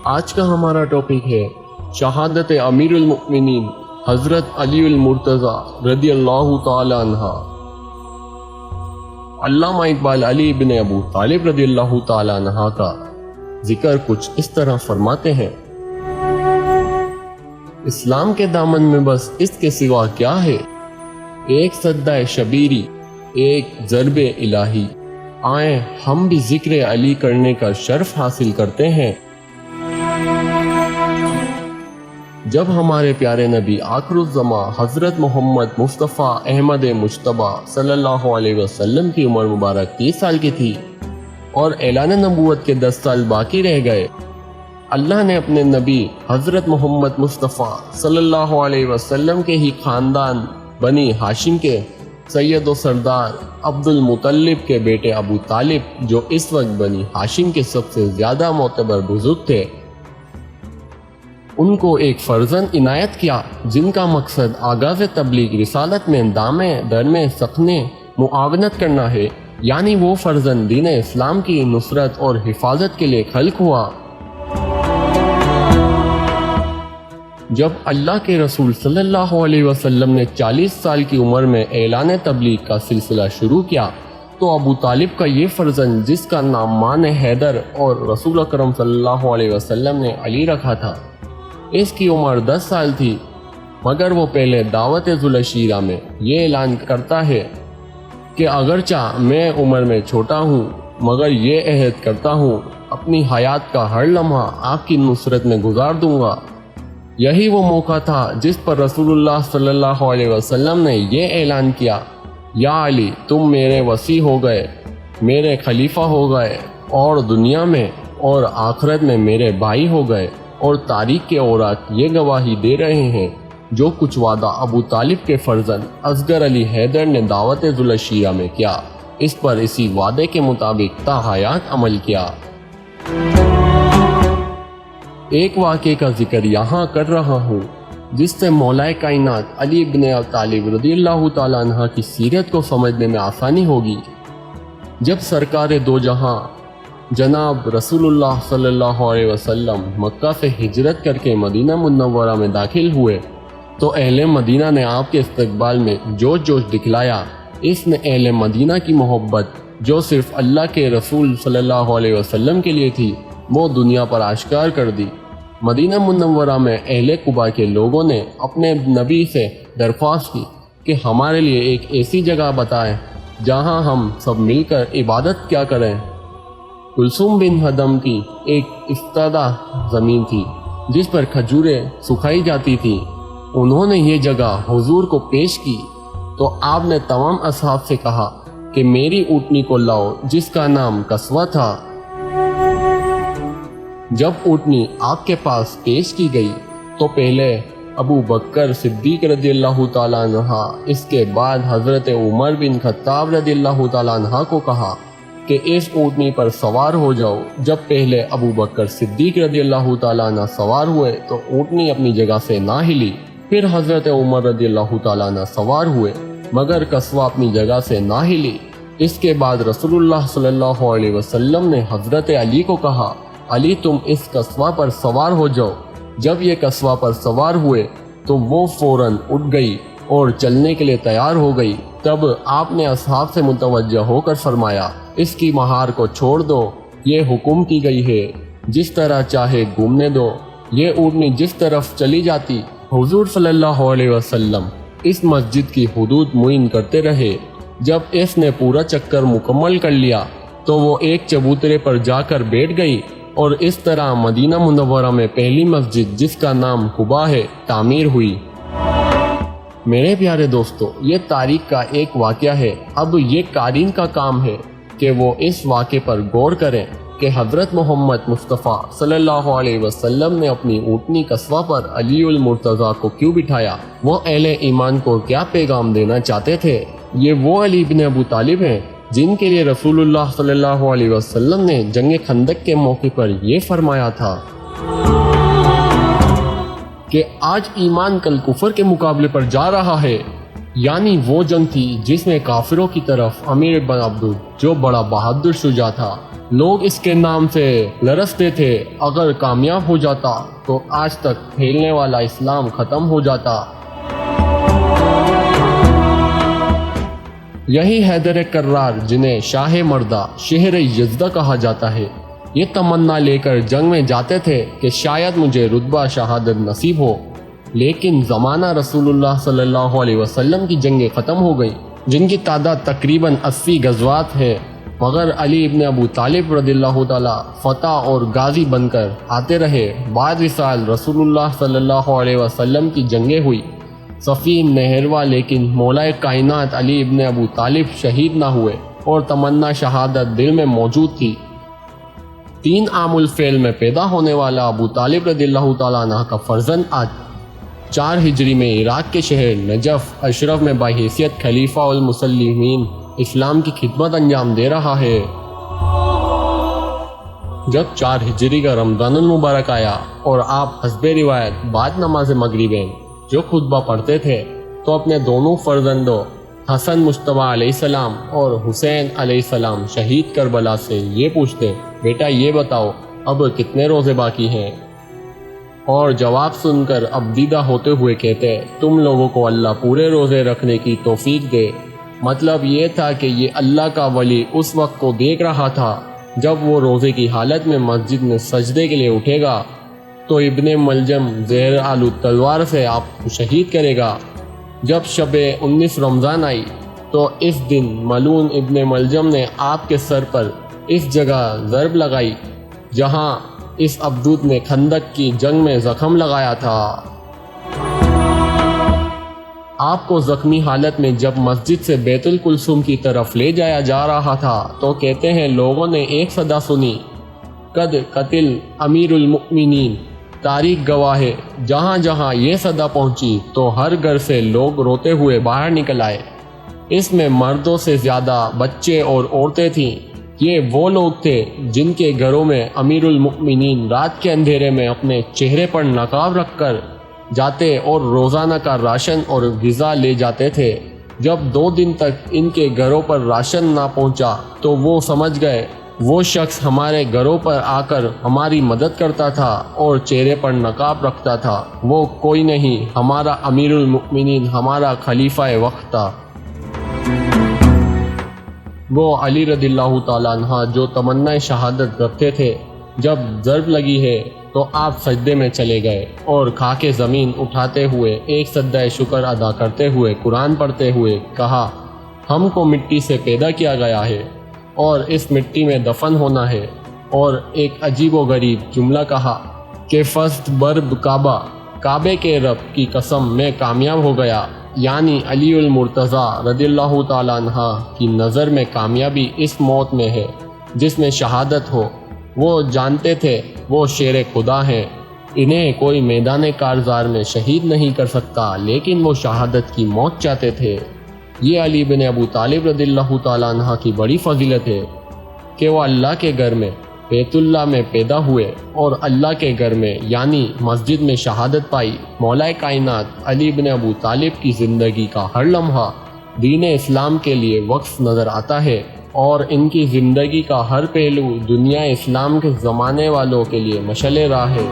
آج کا ہمارا ٹاپک ہے شہادت امیر المؤمنین حضرت علی المرتضی رضی اللہ تعالی عنہ۔ علامہ اقبال علی ابن ابو طالب رضی اللہ تعالی عنہ کا ذکر کچھ اس طرح فرماتے ہیں: اسلام کے دامن میں بس اس کے سوا کیا ہے، ایک سجدہ شبیری، ایک ضرب الہی، آئیں ہم بھی ذکر علی کرنے کا شرف حاصل کرتے ہیں۔ جب ہمارے پیارے نبی آخر الزماں حضرت محمد مصطفیٰ احمد مجتبیٰ صلی اللہ علیہ وسلم کی عمر مبارک 30 سال کی تھی اور اعلان نبوت کے 10 سال باقی رہ گئے، اللہ نے اپنے نبی حضرت محمد مصطفیٰ صلی اللہ علیہ وسلم کے ہی خاندان بنی ہاشم کے سید و سردار عبد المطلب کے بیٹے ابو طالب، جو اس وقت بنی ہاشم کے سب سے زیادہ معتبر بزرگ تھے، ان کو ایک فرزند عنایت کیا جن کا مقصد آغاز تبلیغ رسالت میں دامے درمے سخنے معاونت کرنا ہے، یعنی وہ فرزند دین اسلام کی نصرت اور حفاظت کے لیے خلق ہوا۔ جب اللہ کے رسول صلی اللہ علیہ وسلم نے 40 سال کی عمر میں اعلان تبلیغ کا سلسلہ شروع کیا تو ابو طالب کا یہ فرزند، جس کا نام مان حیدر اور رسول اکرم صلی اللہ علیہ وسلم نے علی رکھا تھا، اس کی عمر 10 سال تھی، مگر وہ پہلے دعوت ذوالشیرہ میں یہ اعلان کرتا ہے کہ اگرچہ میں عمر میں چھوٹا ہوں مگر یہ عہد کرتا ہوں اپنی حیات کا ہر لمحہ آپ کی نصرت میں گزار دوں گا۔ یہی وہ موقع تھا جس پر رسول اللہ صلی اللہ علیہ وسلم نے یہ اعلان کیا: یا علی، تم میرے وصی ہو گئے، میرے خلیفہ ہو گئے، اور دنیا میں اور آخرت میں میرے بھائی ہو گئے، اور تاریخ کے اوراق یہ گواہی دے رہے ہیں جو کچھ وعدہ ابو طالب کے فرزند اصغر علی حیدر نے دعوت ذوالشیرہ میں کیا، اس پر اسی وعدے کے مطابق تا حیات عمل کیا۔ ایک واقعے کا ذکر یہاں کر رہا ہوں جس سے مولا کائنات علی بن ابی طالب رضی اللہ تعالیٰ عنہ کی سیرت کو سمجھنے میں آسانی ہوگی۔ جب سرکار دو جہاں جناب رسول اللہ صلی اللہ علیہ وسلم مکہ سے ہجرت کر کے مدینہ منورہ میں داخل ہوئے تو اہل مدینہ نے آپ کے استقبال میں جوش دکھلایا۔ اس نے اہل مدینہ کی محبت جو صرف اللہ کے رسول صلی اللہ علیہ وسلم کے لیے تھی وہ دنیا پر آشکار کر دی۔ مدینہ منورہ میں اہل قباء کے لوگوں نے اپنے نبی سے درخواست کی کہ ہمارے لیے ایک ایسی جگہ بتائیں جہاں ہم سب مل کر عبادت کیا کریں۔ کلثوم بن ہدم کی ایک افتادہ زمین تھی جس پر کھجوریں سکھائی جاتی تھیں۔ انہوں نے یہ جگہ حضور کو پیش کی تو آپ نے تمام اصحاب سے کہا کہ میری اونٹنی کو لاؤ جس کا نام قصوہ تھا۔ جب اونٹنی آپ کے پاس پیش کی گئی تو پہلے ابو بکر صدیق رضی اللہ تعالیٰ عنہ، اس کے بعد حضرت عمر بن خطاب رضی اللہ تعالیٰ عنہ کو کہا کہ اس اونٹنی پر سوار ہو جاؤ۔ جب پہلے ابو بکر صدیق رضی اللہ تعالیٰ عنہ سوار ہوئے تو اونٹنی اپنی جگہ سے نہ ہلی، پھر حضرت عمر رضی اللہ تعالیٰ عنہ سوار ہوئے مگر قصوہ اپنی جگہ سے نہ ہلی۔ اس کے بعد رسول اللہ صلی اللہ علیہ وسلم نے حضرت علی کو کہا: علی، تم اس قصوہ پر سوار ہو جاؤ۔ جب یہ قصوہ پر سوار ہوئے تو وہ فوراً اٹھ گئی اور چلنے کے لیے تیار ہو گئی۔ تب آپ نے اصحاب سے متوجہ ہو کر فرمایا: اس کی مہار کو چھوڑ دو، یہ حکم کی گئی ہے، جس طرح چاہے گھومنے دو۔ یہ اونٹنی جس طرف چلی جاتی، حضور صلی اللہ علیہ وسلم اس مسجد کی حدود معین کرتے رہے۔ جب اس نے پورا چکر مکمل کر لیا تو وہ ایک چبوترے پر جا کر بیٹھ گئی، اور اس طرح مدینہ منورہ میں پہلی مسجد جس کا نام قباء ہے تعمیر ہوئی۔ میرے پیارے دوستو، یہ تاریخ کا ایک واقعہ ہے۔ اب یہ قارئین کا کام ہے کہ وہ اس واقعے پر غور کریں کہ حضرت محمد مصطفیٰ صلی اللہ علیہ وسلم نے اپنی اونٹنی قصوہ پر علی المرتضیٰ کو کیوں بٹھایا، وہ اہل ایمان کو کیا پیغام دینا چاہتے تھے۔ یہ وہ علی بن ابو طالب ہیں جن کے لیے رسول اللہ صلی اللہ علیہ وسلم نے جنگ خندق کے موقع پر یہ فرمایا تھا کہ آج ایمان کل کفر کے مقابلے پر جا رہا ہے۔ یعنی وہ جنگ تھی جس میں کافروں کی طرف امیر بن عبدود جو بڑا بہادر شجاع تھا، لوگ اس کے نام سے لرزتے تھے، اگر کامیاب ہو جاتا تو آج تک پھیلنے والا اسلام ختم ہو جاتا۔ یہی حیدر کرار جنہیں شاہ مردہ شہر یزدہ کہا جاتا ہے، یہ تمنا لے کر جنگ میں جاتے تھے کہ شاید مجھے رتبہ شہادت نصیب ہو، لیکن زمانہ رسول اللہ صلی اللہ علیہ وسلم کی جنگیں ختم ہو گئیں جن کی تعداد تقریباً 80 غزوات ہے، مگر علی ابن ابو طالب رضی اللہ تعالیٰ فتح اور غازی بن کر آتے رہے۔ بعد وصال رسول اللہ صلی اللہ علیہ وسلم کی جنگیں ہوئی، صفین نہروا، لیکن مولا کائنات علی ابن ابو طالب شہید نہ ہوئے اور تمنا شہادت دل میں موجود تھی۔ 3 عام الفیل میں پیدا ہونے والا ابو طالب رضی اللہ تعالیٰ عنہ کا فرزند آج 4 ہجری میں عراق کے شہر نجف اشرف میں بحیثیت خلیفہ المسلمین اسلام کی خدمت انجام دے رہا ہے۔ جب 4 ہجری کا رمضان المبارک آیا اور آپ حسب روایت بعد نماز مغربین جو خطبہ پڑھتے تھے تو اپنے دونوں فرزندوں حسن مجتبیٰ علیہ السلام اور حسین علیہ السلام شہید کربلا سے یہ پوچھتے، بیٹا یہ بتاؤ اب کتنے روزے باقی ہیں؟ اور جواب سن کر اب دیدہ ہوتے ہوئے کہتے، تم لوگوں کو اللہ پورے روزے رکھنے کی توفیق دے۔ مطلب یہ تھا کہ یہ اللہ کا ولی اس وقت کو دیکھ رہا تھا جب وہ روزے کی حالت میں مسجد میں سجدے کے لیے اٹھے گا تو ابن ملجم زہر آلود تلوار سے آپ کو شہید کرے گا۔ جب شب 19 رمضان آئی تو اس دن ملعون ابن ملجم نے آپ کے سر پر اس جگہ ضرب لگائی جہاں اس عبدود نے خندق کی جنگ میں زخم لگایا تھا۔ آپ کو زخمی حالت میں جب مسجد سے بیت الکلثوم کی طرف لے جایا جا رہا تھا تو کہتے ہیں لوگوں نے ایک صدا سنی، قد قتل امیر المؤمنین۔ تاریخ گواہ ہے جہاں جہاں یہ صدا پہنچی تو ہر گھر سے لوگ روتے ہوئے باہر نکل آئے، اس میں مردوں سے زیادہ بچے اور عورتیں تھیں۔ یہ وہ لوگ تھے جن کے گھروں میں امیر المؤمنین رات کے اندھیرے میں اپنے چہرے پر نقاب رکھ کر جاتے اور روزانہ کا راشن اور غذا لے جاتے تھے۔ جب 2 دن تک ان کے گھروں پر راشن نہ پہنچا تو وہ سمجھ گئے وہ شخص ہمارے گھروں پر آ کر ہماری مدد کرتا تھا اور چہرے پر نقاب رکھتا تھا، وہ کوئی نہیں، ہمارا امیر المؤمنین، ہمارا خلیفہ وقت تھا، وہ علی رضی اللہ تعالیٰ عنہ جو تمنا شہادت رکھتے تھے۔ جب ضرب لگی ہے تو آپ سجدے میں چلے گئے اور خاک زمین اٹھاتے ہوئے ایک سجدہ شکر ادا کرتے ہوئے قرآن پڑھتے ہوئے کہا، ہم کو مٹی سے پیدا کیا گیا ہے اور اس مٹی میں دفن ہونا ہے، اور ایک عجیب و غریب جملہ کہا کہ فست برب کعبہ، کعبے کے رب کی قسم میں کامیاب ہو گیا۔ یعنی علی المرتضیٰ رضی اللہ تعالیٰ عنہ کی نظر میں کامیابی اس موت میں ہے جس میں شہادت ہو۔ وہ جانتے تھے وہ شیر خدا ہیں، انہیں کوئی میدان کارزار میں شہید نہیں کر سکتا، لیکن وہ شہادت کی موت چاہتے تھے۔ یہ علی بن ابو طالب رضی اللہ تعالیٰ عنہ کی بڑی فضیلت ہے کہ وہ اللہ کے گھر میں بیت اللہ میں پیدا ہوئے اور اللہ کے گھر میں یعنی مسجد میں شہادت پائی۔ مولا کائنات علی بن ابو طالب کی زندگی کا ہر لمحہ دین اسلام کے لیے وقف نظر آتا ہے اور ان کی زندگی کا ہر پہلو دنیا اسلام کے زمانے والوں کے لیے مشعل راہ ہے۔